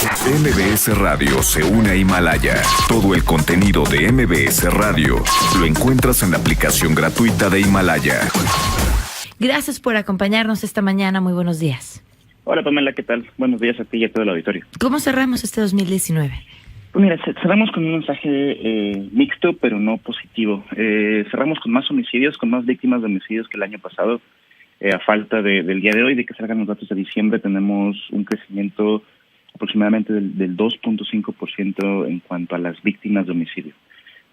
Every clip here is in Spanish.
MBS Radio se une a Himalaya. Todo el contenido de MBS Radio lo encuentras en la aplicación gratuita de Himalaya. Gracias por acompañarnos esta mañana. Muy buenos días. Hola Pamela, ¿qué tal? Buenos días a ti y a todo el auditorio. ¿Cómo cerramos este 2019? Pues mira, cerramos con un mensaje mixto, pero no positivo. Cerramos con más homicidios, con más víctimas de homicidios que el año pasado. A falta del día de hoy, de que salgan los datos de diciembre, tenemos un crecimiento aproximadamente del 2.5% en cuanto a las víctimas de homicidio.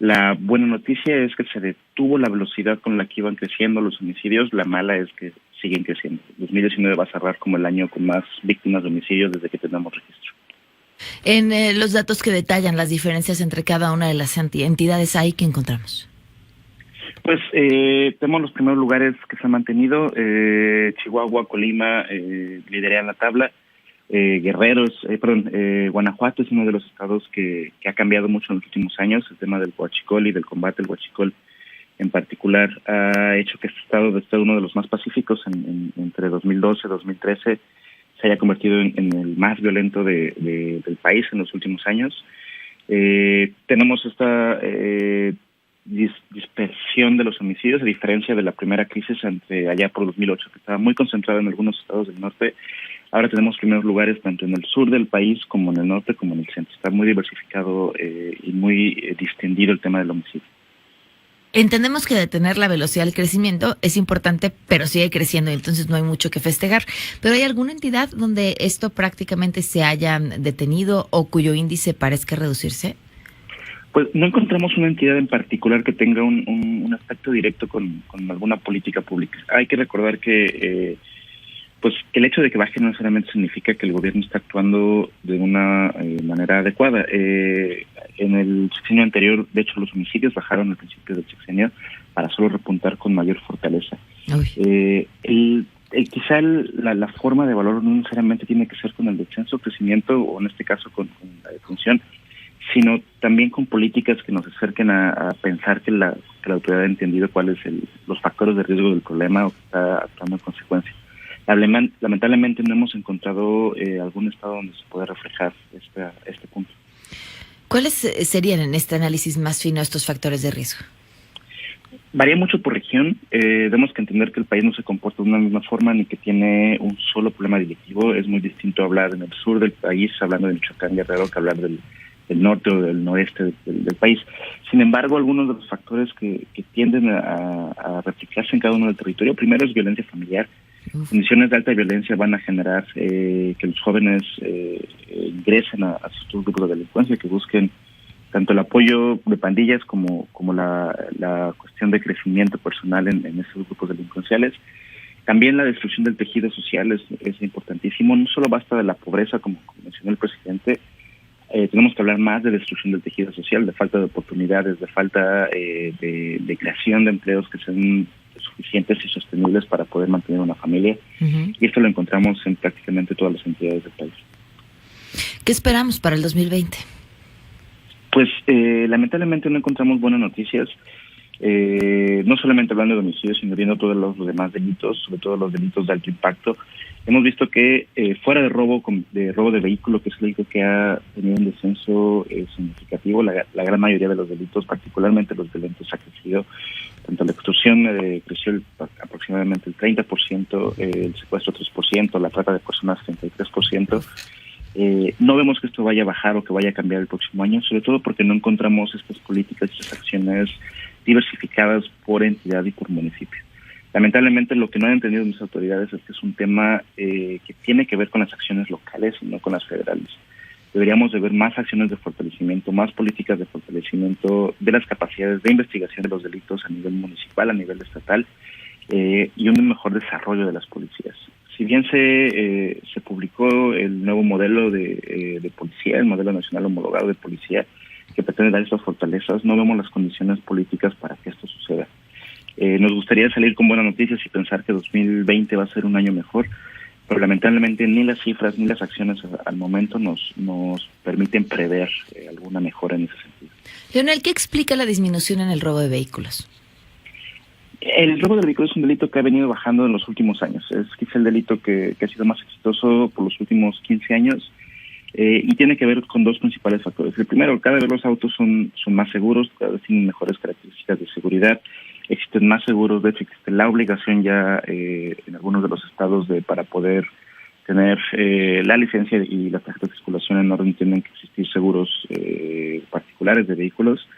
La buena noticia es que se detuvo la velocidad con la que iban creciendo los homicidios. La mala es que siguen creciendo. 2019 va a cerrar como el año con más víctimas de homicidios desde que tenemos registro. En los datos que detallan las diferencias entre cada una de las entidades ahí que encontramos. Pues tenemos los primeros lugares que se han mantenido. Chihuahua, Colima lideran la tabla. Guanajuato es uno de los estados que ha cambiado mucho en los últimos años. El tema del huachicol y del combate al huachicol en particular ha hecho que este estado, de ser uno de los más pacíficos entre 2012 y 2013, se haya convertido en el más violento del país en los últimos años. Tenemos esta dispersión de los homicidios, a diferencia de la primera crisis allá por 2008, que estaba muy concentrada en algunos estados del norte. Ahora tenemos primeros lugares tanto en el sur del país como en el norte como en el centro. Está muy diversificado y muy distendido el tema del homicidio. Entendemos que detener la velocidad del crecimiento es importante, pero sigue creciendo y entonces no hay mucho que festejar. ¿Pero hay alguna entidad donde esto prácticamente se haya detenido o cuyo índice parezca reducirse? Pues no encontramos una entidad en particular que tenga un aspecto directo con alguna política pública. Hay que recordar que pues el hecho de que baje no necesariamente significa que el gobierno está actuando de una manera adecuada. En el sexenio anterior, de hecho, los homicidios bajaron al principio del sexenio para solo repuntar con mayor fortaleza. Quizá la forma de valor no necesariamente tiene que ser con el descenso o crecimiento, o en este caso con la defunción, sino también con políticas que nos acerquen a pensar que la autoridad ha entendido cuáles los factores de riesgo del problema o que está actuando en consecuencia. Lamentablemente no hemos encontrado algún estado donde se pueda reflejar este punto. ¿Cuáles serían en este análisis más fino estos factores de riesgo? Varía mucho por región. Tenemos que entender que el país no se comporta de una misma forma ni que tiene un solo problema delictivo. Es muy distinto hablar en el sur del país, hablando de Michoacán, Guerrero, que hablar del norte o del noreste del país. Sin embargo, algunos de los factores que tienden a reflejarse en cada uno del territorio, primero es violencia familiar. Condiciones de alta violencia van a generar que los jóvenes ingresen a estos grupos de delincuencia, que busquen tanto el apoyo de pandillas como la cuestión de crecimiento personal en estos grupos delincuenciales. También la destrucción del tejido social es importantísimo. No solo basta de la pobreza, como mencionó el presidente. Tenemos que hablar más de destrucción del tejido social, de falta de oportunidades, de falta de creación de empleos que sean suficientes y sostenibles para poder mantener una familia. Uh-huh. Y esto lo encontramos en prácticamente todas las entidades del país. ¿Qué esperamos para el 2020? Pues lamentablemente no encontramos buenas noticias, no solamente hablando de homicidios, sino viendo todos los demás delitos, sobre todo los delitos de alto impacto. Hemos visto que fuera de robo de vehículo, que es el delito que ha tenido un descenso significativo, la gran mayoría de los delitos, particularmente los violentos, ha crecido. Tanto la extorsión creció aproximadamente el 30%, el secuestro 3%, la trata de personas 33%. No vemos que esto vaya a bajar o que vaya a cambiar el próximo año, sobre todo porque no encontramos estas políticas y estas acciones diversificadas por entidad y por municipio. Lamentablemente lo que no han entendido mis autoridades es que es un tema que tiene que ver con las acciones locales y no con las federales. Deberíamos de ver más acciones de fortalecimiento, más políticas de fortalecimiento de las capacidades de investigación de los delitos a nivel municipal, a nivel estatal, y un mejor desarrollo de las policías. Si bien se publicó el nuevo modelo de policía, el modelo nacional homologado de policía, que pretende dar estas fortalezas, no vemos las condiciones políticas para que esto suceda. Nos gustaría salir con buenas noticias y pensar que 2020 va a ser un año mejor, pero lamentablemente ni las cifras ni las acciones al momento nos permiten prever alguna mejora en ese sentido. Leonel, ¿qué explica la disminución en el robo de vehículos? El robo de vehículos es un delito que ha venido bajando en los últimos años. Es quizá el delito que ha sido más exitoso por los últimos 15 años. y tiene que ver con dos principales factores. El primero, cada vez los autos son más seguros, cada vez tienen mejores características de seguridad, existen más seguros. De hecho existe la obligación ya en algunos de los estados para poder tener la licencia y las tarjetas de circulación en orden, tienen que existir seguros particulares de vehículos,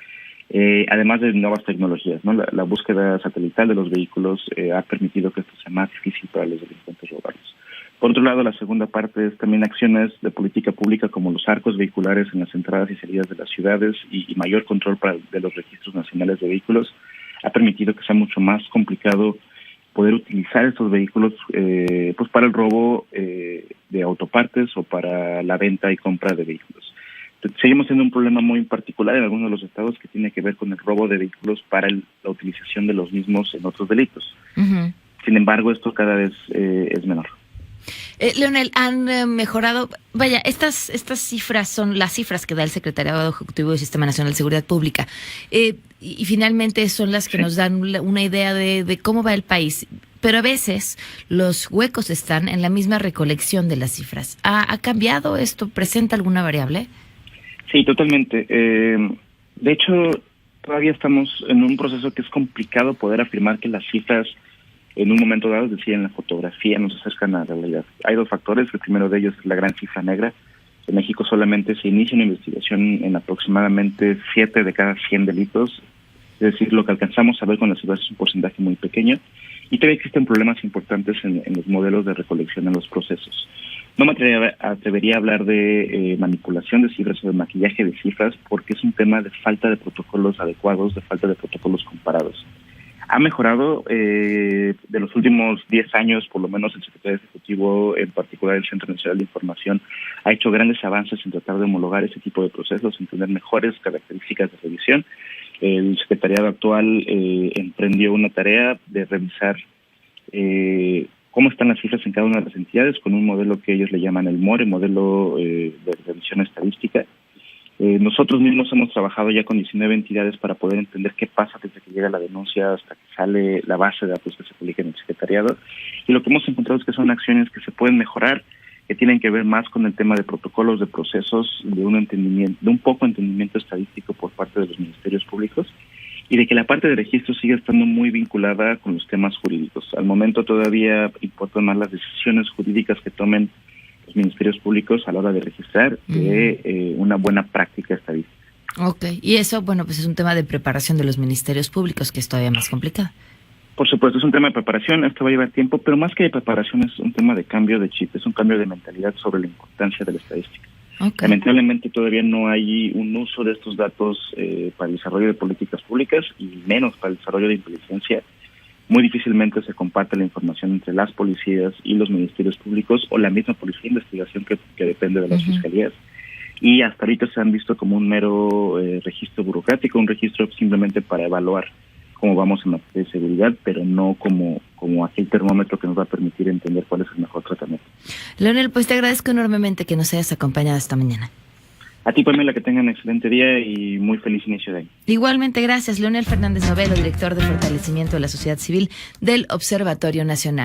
además de nuevas tecnologías, ¿no? La búsqueda satelital de los vehículos ha permitido que esto sea más difícil para los delincuentes robarlos. Por otro lado, la segunda parte es también acciones de política pública como los arcos vehiculares en las entradas y salidas de las ciudades y mayor control de los registros nacionales de vehículos ha permitido que sea mucho más complicado poder utilizar estos vehículos pues para el robo de autopartes o para la venta y compra de vehículos. Entonces, seguimos teniendo un problema muy particular en algunos de los estados que tiene que ver con el robo de vehículos para la utilización de los mismos en otros delitos. Uh-huh. Sin embargo, esto cada vez es menor. Leonel, han mejorado, vaya, estas cifras son las cifras que da el Secretariado Ejecutivo del Sistema Nacional de Seguridad Pública, y finalmente son las que nos dan una idea de cómo va el país, pero a veces los huecos están en la misma recolección de las cifras. ¿Ha cambiado esto? ¿Presenta alguna variable? Sí, totalmente. De hecho, todavía estamos en un proceso que es complicado poder afirmar que las cifras en un momento dado, es decir, en la fotografía, nos acercan a la realidad. Hay dos factores. El primero de ellos es la gran cifra negra. En México solamente se inicia una investigación en aproximadamente 7 de cada 100 delitos. Es decir, lo que alcanzamos a ver con las cifras es un porcentaje muy pequeño. Y todavía existen problemas importantes en los modelos de recolección en los procesos. No me atrevería a hablar de manipulación de cifras o de maquillaje de cifras, porque es un tema de falta de protocolos adecuados, de falta de protocolos comparados. Ha mejorado de los últimos 10 años, por lo menos el Secretario Ejecutivo, en particular el Centro Nacional de Información, ha hecho grandes avances en tratar de homologar ese tipo de procesos, en tener mejores características de revisión. El secretariado actual emprendió una tarea de revisar cómo están las cifras en cada una de las entidades con un modelo que ellos le llaman el MORE, modelo de revisión estadística. Nosotros mismos hemos trabajado ya con 19 entidades para poder entender qué pasa desde que llega la denuncia hasta que sale la base de datos que se publica en el secretariado. Y lo que hemos encontrado es que son acciones que se pueden mejorar, que tienen que ver más con el tema de protocolos, de procesos, de un poco entendimiento estadístico por parte de los ministerios públicos, y de que la parte de registro sigue estando muy vinculada con los temas jurídicos. Al momento todavía importan más las decisiones jurídicas que tomen los ministerios públicos a la hora de registrar de una buena práctica estadística. Ok, y eso, bueno, pues es un tema de preparación de los ministerios públicos que es todavía más complicado. Por supuesto, es un tema de preparación, esto va a llevar tiempo, pero más que de preparación es un tema de cambio de chip, es un cambio de mentalidad sobre la importancia de la estadística. Okay. Lamentablemente todavía no hay un uso de estos datos para el desarrollo de políticas públicas y menos para el desarrollo de inteligencia. Muy difícilmente se comparte la información entre las policías y los ministerios públicos o la misma policía de investigación que depende de las fiscalías. Y hasta ahorita se han visto como un mero registro burocrático, un registro simplemente para evaluar cómo vamos en materia de seguridad, pero no como aquel termómetro que nos va a permitir entender cuál es el mejor tratamiento. Leonel, pues te agradezco enormemente que nos hayas acompañado esta mañana. A ti, Pamela, que tengan un excelente día y muy feliz inicio de año. Igualmente, gracias. Leonel Fernández Novelo, director de Fortalecimiento de la Sociedad Civil del Observatorio Nacional.